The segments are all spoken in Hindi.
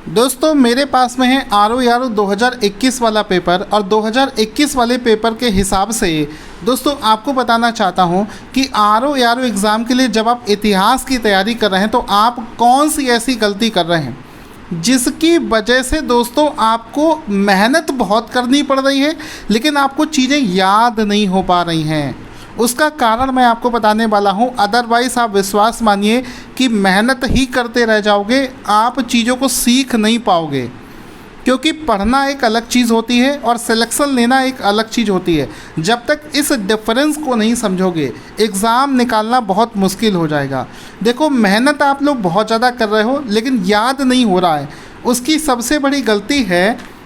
दोस्तों मेरे पास में है ROARO 2021 वाला पेपर और 2021 वाले पेपर के हिसाब से दोस्तों आपको बताना चाहता हूं कि ROARO एग्ज़ाम के लिए जब आप इतिहास की तैयारी कर रहे हैं तो आप कौन सी ऐसी गलती कर रहे हैं जिसकी वजह से दोस्तों आपको मेहनत बहुत करनी पड़ रही है लेकिन आपको चीज़ें याद नहीं हो पा रही हैं। उसका कारण मैं आपको बताने वाला हूँ, अदरवाइज़ आप विश्वास मानिए कि मेहनत ही करते रह जाओगे, आप चीज़ों को सीख नहीं पाओगे। क्योंकि पढ़ना एक अलग चीज़ होती है और सिलेक्शन लेना एक अलग चीज़ होती है। जब तक इस डिफरेंस को नहीं समझोगे एग्ज़ाम निकालना बहुत मुश्किल हो जाएगा। देखो, मेहनत आप लोग बहुत ज़्यादा कर रहे हो लेकिन याद नहीं हो रहा है। उसकी सबसे बड़ी गलती है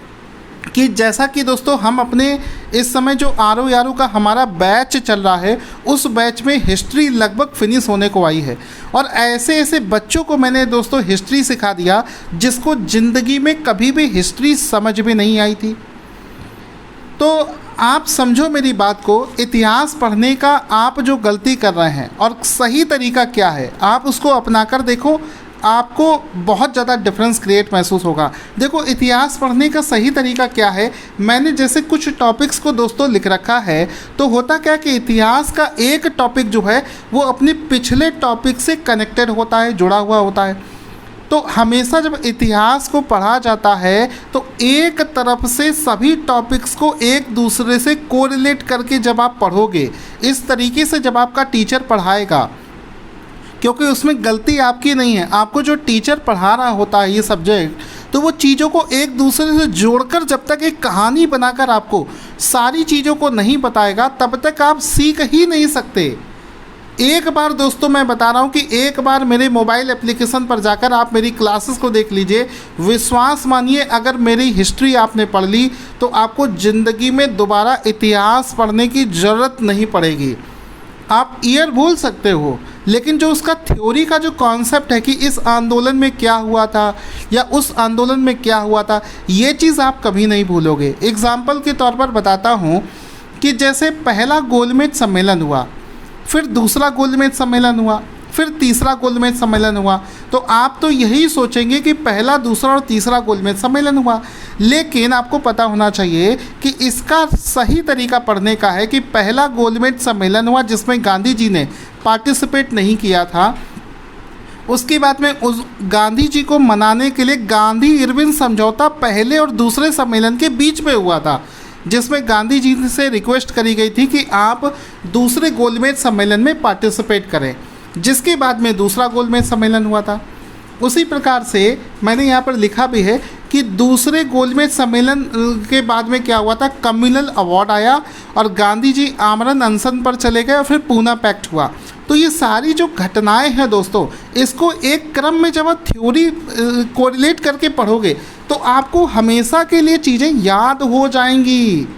कि जैसा कि दोस्तों हम अपने इस समय जो ROARO का हमारा बैच चल रहा है उस बैच में हिस्ट्री लगभग फिनिश होने को आई है और ऐसे ऐसे बच्चों को मैंने दोस्तों हिस्ट्री सिखा दिया जिसको ज़िंदगी में कभी भी हिस्ट्री समझ में नहीं आई थी। तो आप समझो मेरी बात को, इतिहास पढ़ने का आप जो गलती कर रहे हैं और सही तरीका क्या है आप उसको अपना कर देखो, आपको बहुत ज़्यादा डिफरेंस क्रिएट महसूस होगा। देखो, इतिहास पढ़ने का सही तरीका क्या है, मैंने जैसे कुछ टॉपिक्स को दोस्तों लिख रखा है। तो होता क्या कि इतिहास का एक टॉपिक जो है वो अपने पिछले टॉपिक से कनेक्टेड होता है, जुड़ा हुआ होता है। तो हमेशा जब इतिहास को पढ़ा जाता है तो एक तरफ से सभी टॉपिक्स को एक दूसरे से कोरिलेट करके जब आप पढ़ोगे, इस तरीके से जब आपका टीचर पढ़ाएगा, क्योंकि उसमें गलती आपकी नहीं है, आपको जो टीचर पढ़ा रहा होता है ये सब्जेक्ट, तो वो चीज़ों को एक दूसरे से जोड़कर जब तक एक कहानी बनाकर आपको सारी चीज़ों को नहीं बताएगा तब तक आप सीख ही नहीं सकते। एक बार दोस्तों मैं बता रहा हूँ कि एक बार मेरे मोबाइल एप्लीकेशन पर जाकर आप मेरी क्लासेस को देख लीजिए, विश्वास मानिए अगर मेरी हिस्ट्री आपने पढ़ ली तो आपको ज़िंदगी में दोबारा इतिहास पढ़ने की ज़रूरत नहीं पड़ेगी। आप ईयर भूल सकते हो लेकिन जो उसका थ्योरी का जो कॉन्सेप्ट है कि इस आंदोलन में क्या हुआ था या उस आंदोलन में क्या हुआ था, ये चीज़ आप कभी नहीं भूलोगे। एग्जाम्पल के तौर पर बताता हूँ कि जैसे पहला गोलमेज सम्मेलन हुआ, फिर दूसरा गोलमेज सम्मेलन हुआ, फिर तीसरा गोलमेज सम्मेलन हुआ, तो आप तो यही सोचेंगे कि पहला, दूसरा और तीसरा गोलमेज सम्मेलन हुआ। लेकिन आपको पता होना चाहिए कि इसका सही तरीका पढ़ने का है कि पहला गोलमेज सम्मेलन हुआ जिसमें गांधी जी ने पार्टिसिपेट नहीं किया था। उसके बाद में उस गांधी जी को मनाने के लिए गांधी इरविन समझौता पहले और दूसरे सम्मेलन के बीच में हुआ था, जिसमें गांधी जी से रिक्वेस्ट करी गई थी कि आप दूसरे गोलमेज सम्मेलन में पार्टिसिपेट करें, जिसके बाद में दूसरा गोलमेज सम्मेलन हुआ था। उसी प्रकार से मैंने यहाँ पर लिखा भी है कि दूसरे गोलमेज सम्मेलन के बाद में क्या हुआ था, कम्युनल अवार्ड आया और गांधी जी आमरण अनशन पर चले गए और फिर पूना पैक्ट हुआ। तो ये सारी जो घटनाएं हैं दोस्तों, इसको एक क्रम में जब आप थ्योरी कोरिलेट करके पढ़ोगे तो आपको हमेशा के लिए चीज़ें याद हो जाएंगी।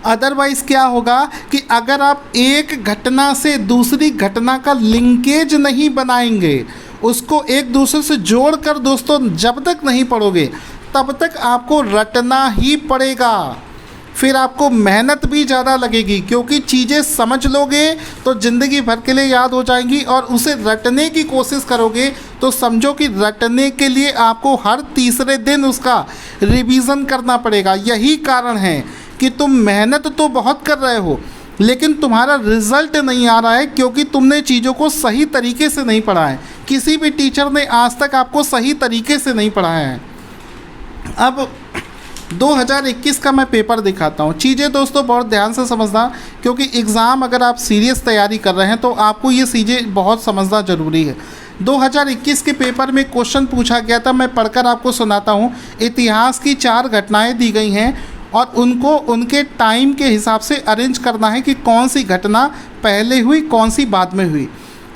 अदरवाइज़ क्या होगा कि अगर आप एक घटना से दूसरी घटना का लिंकेज नहीं बनाएंगे, उसको एक दूसरे से जोड़कर दोस्तों जब तक नहीं पढ़ोगे तब तक आपको रटना ही पड़ेगा। फिर आपको मेहनत भी ज़्यादा लगेगी क्योंकि चीज़ें समझ लोगे तो ज़िंदगी भर के लिए याद हो जाएंगी और उसे रटने की कोशिश करोगे तो समझो कि रटने के लिए आपको हर तीसरे दिन उसका रिवीज़न करना पड़ेगा। यही कारण है कि तुम मेहनत तो बहुत कर रहे हो लेकिन तुम्हारा रिज़ल्ट नहीं आ रहा है क्योंकि तुमने चीज़ों को सही तरीके से नहीं पढ़ा है। किसी भी टीचर ने आज तक आपको सही तरीके से नहीं पढ़ाया है। अब 2021 का मैं पेपर दिखाता हूँ। चीज़ें दोस्तों बहुत ध्यान से समझना, क्योंकि एग्ज़ाम अगर आप सीरियस तैयारी कर रहे हैं तो आपको ये चीज़ें बहुत समझना ज़रूरी है। 2021 के पेपर में क्वेश्चन पूछा गया था, मैं पढ़कर आपको सुनाता हूँ। इतिहास की 4 घटनाएं दी गई हैं और उनको उनके टाइम के हिसाब से अरेंज करना है कि कौन सी घटना पहले हुई, कौन सी बाद में हुई।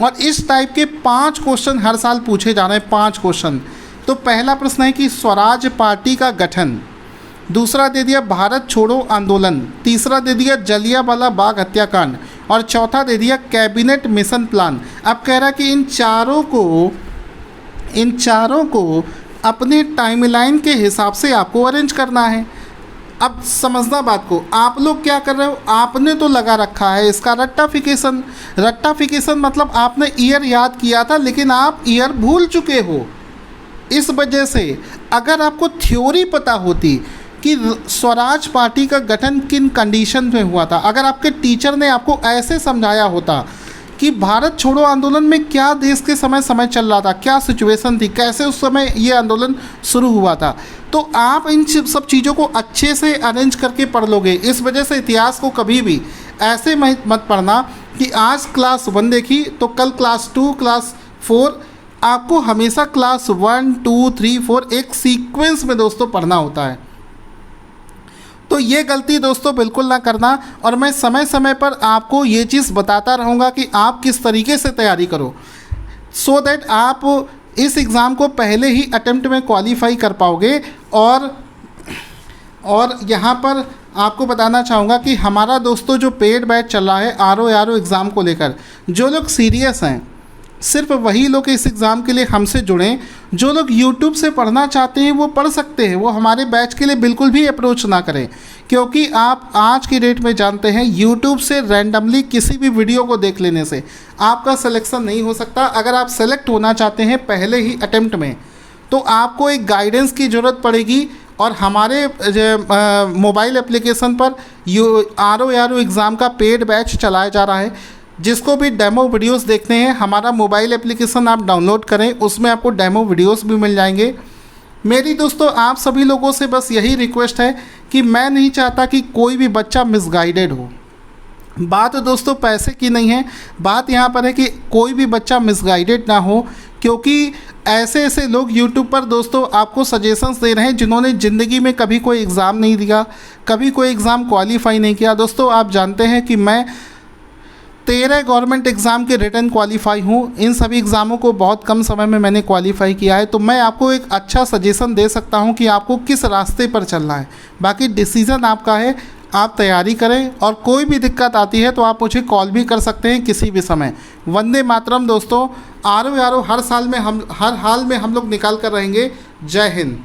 और इस टाइप के 5 क्वेश्चन हर साल पूछे जा रहे हैं, 5 क्वेश्चन। तो पहला प्रश्न है कि स्वराज पार्टी का गठन, दूसरा दे दिया भारत छोड़ो आंदोलन, तीसरा दे दिया जलियांवाला बाग हत्याकांड और चौथा दे दिया कैबिनेट मिशन प्लान। अब कह रहा कि इन चारों को अपने टाइमलाइन के हिसाब से आपको अरेंज करना है। अब समझना बात को, आप लोग क्या कर रहे हो, आपने तो लगा रखा है इसका रट्टाफिकेशन मतलब आपने ईयर याद किया था लेकिन आप ईयर भूल चुके हो। इस वजह से अगर आपको थ्योरी पता होती कि स्वराज पार्टी का गठन किन कंडीशन में हुआ था, अगर आपके टीचर ने आपको ऐसे समझाया होता कि भारत छोड़ो आंदोलन में क्या देश के समय चल रहा था, क्या सिचुएशन थी, कैसे उस समय ये आंदोलन शुरू हुआ था, तो आप इन सब चीज़ों को अच्छे से अरेंज करके पढ़ लोगे। इस वजह से इतिहास को कभी भी ऐसे मत पढ़ना कि आज क्लास 1 देखी तो कल क्लास 2, क्लास 4, आपको हमेशा क्लास 1, 2, 3, 4 एक सीक्वेंस में दोस्तों पढ़ना होता है। तो ये गलती दोस्तों बिल्कुल ना करना, और मैं समय समय पर आपको ये चीज़ बताता रहूँगा कि आप किस तरीके से तैयारी करो, सो दैट आप इस एग्ज़ाम को पहले ही अटेम्प्ट में क्वालिफाई कर पाओगे। और यहाँ पर आपको बताना चाहूँगा कि हमारा दोस्तों जो पेड बैच चल रहा है RO एग्ज़ाम को लेकर, जो लोग सीरियस हैं सिर्फ वही लोग इस एग्ज़ाम के लिए हमसे जुड़ें। जो लोग YouTube से पढ़ना चाहते हैं वो पढ़ सकते हैं, वो हमारे बैच के लिए बिल्कुल भी अप्रोच ना करें, क्योंकि आप आज की डेट में जानते हैं YouTube से रैंडमली किसी भी वीडियो को देख लेने से आपका सिलेक्शन नहीं हो सकता। अगर आप सेलेक्ट होना चाहते हैं पहले ही अटेम्प्ट में, तो आपको एक गाइडेंस की ज़रूरत पड़ेगी। और हमारे मोबाइल एप्लीकेशन पर RO एग्ज़ाम का पेड बैच चलाया जा रहा है। जिसको भी डेमो वीडियोस देखते हैं, हमारा मोबाइल एप्लीकेशन आप डाउनलोड करें, उसमें आपको डेमो वीडियोस भी मिल जाएंगे। मेरी दोस्तों आप सभी लोगों से बस यही रिक्वेस्ट है कि मैं नहीं चाहता कि कोई भी बच्चा मिसगाइडेड हो। बात दोस्तों पैसे की नहीं है, बात यहाँ पर है कि कोई भी बच्चा मिसगाइडेड ना हो, क्योंकि ऐसे ऐसे लोग YouTube पर दोस्तों आपको सजेशंस दे रहे हैं जिन्होंने ज़िंदगी में कभी कोई एग्ज़ाम नहीं दिया, कभी कोई एग्ज़ाम क्वालिफाई नहीं किया। दोस्तों आप जानते हैं कि मैं 13 गवर्नमेंट एग्ज़ाम के रिटर्न क्वालिफाई हूँ। इन सभी एग्ज़ामों को बहुत कम समय में मैंने क्वालिफाई किया है, तो मैं आपको एक अच्छा सजेशन दे सकता हूँ कि आपको किस रास्ते पर चलना है। बाकी डिसीज़न आपका है, आप तैयारी करें, और कोई भी दिक्कत आती है तो आप मुझे कॉल भी कर सकते हैं किसी भी समय। वंदे मातरम दोस्तों। RO हर हाल में हम लोग निकाल कर रहेंगे। जय हिंद।